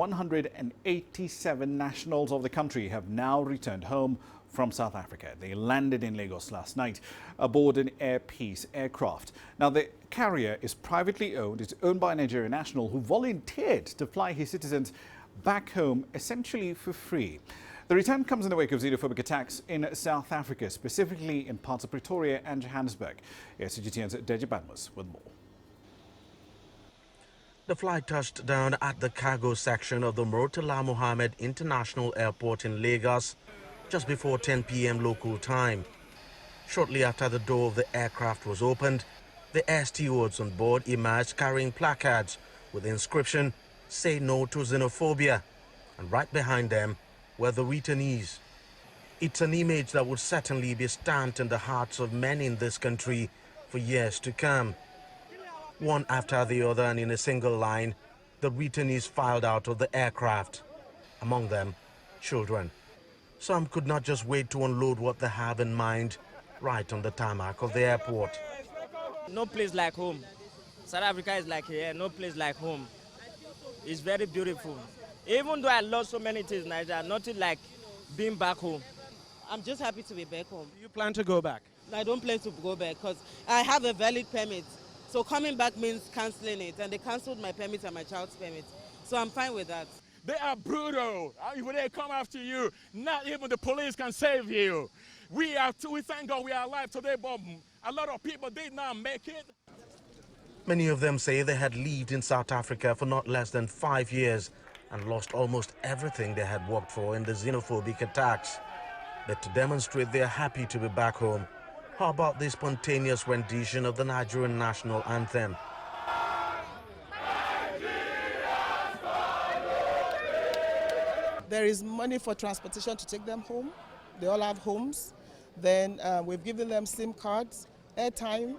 187 nationals of the country have now returned home from South Africa. They landed in Lagos last night aboard an Air Peace aircraft. Now, the carrier is privately owned. It's owned by a Nigerian national who volunteered to fly his citizens back home essentially for free. The return comes in the wake of xenophobic attacks in South Africa, specifically in parts of Pretoria and Johannesburg. Here's CGTN's Deji Badmus with more. The flight touched down at the cargo section of the Murtala Mohammed International Airport in Lagos just before 10 p.m. local time. Shortly after the door of the aircraft was opened, the air stewards on board emerged carrying placards with the inscription, "Say no to xenophobia," and right behind them were the returnees. It's an image that would certainly be stamped in the hearts of many in this country for years to come. One after the other and in a single line, the returnees filed out of the aircraft, among them children. Some could not just wait to unload what they have in mind right on the tarmac of the airport. No place like home. South Africa is like here, no place like home. It's very beautiful. Even though I lost so many things in Nigeria, nothing like being back home. I'm just happy to be back home. Do you plan to go back? I don't plan to go back because I have a valid permit. So coming back means cancelling it, and they cancelled my permit and my child's permit. So I'm fine with that. They are brutal. When they come after you, not even the police can save you. We thank God we are alive today, but a lot of people did not make it. Many of them say they had lived in South Africa for not less than 5 years and lost almost everything they had worked for in the xenophobic attacks. But to demonstrate they are happy to be back home, how about the spontaneous rendition of the Nigerian national anthem? There is money for transportation to take them home. They all have homes. Then we've given them SIM cards, airtime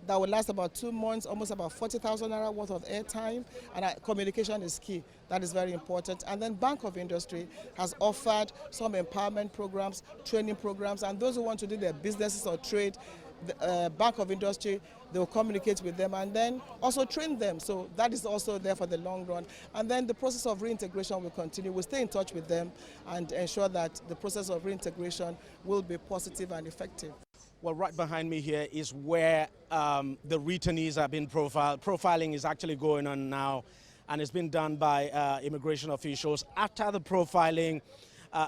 that will last about 2 months, almost about 40,000 naira worth of airtime. And communication is key. That is very important. And then Bank of Industry has offered some empowerment programs, training programs, and those who want to do their businesses or trade, the Bank of Industry, they will communicate with them and then also train them. So that is also there for the long run. And then the process of reintegration will continue. We'll stay in touch with them and ensure that the process of reintegration will be positive and effective. Well, right behind me here is where the returnees have been profiled. Profiling is actually going on now, and it's been done by immigration officials. After the profiling,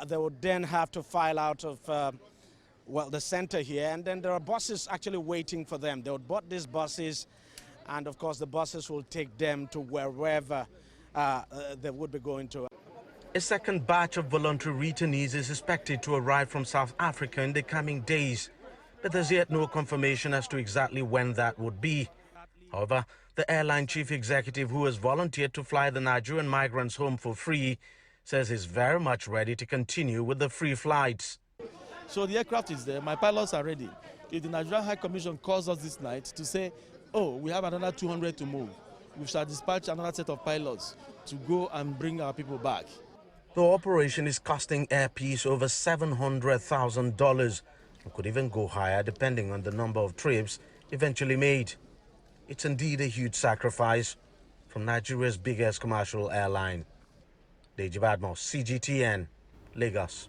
they would then have to file out of the center here, and then there are buses actually waiting for them. They would board these buses, and of course the buses will take them to wherever they would be going to. A second batch of voluntary returnees is expected to arrive from South Africa in the coming days, but there's yet no confirmation as to exactly when that would be. However, the airline chief executive who has volunteered to fly the Nigerian migrants home for free says he's very much ready to continue with the free flights. So the aircraft is there, my pilots are ready. If the Nigerian High Commission calls us this night to say, oh, we have another 200 to move, we shall dispatch another set of pilots to go and bring our people back. The operation is costing Air Peace over $700,000 and could even go higher depending on the number of trips eventually made. It's indeed a huge sacrifice from Nigeria's biggest commercial airline. Deji, Badmus, CGTN, Lagos.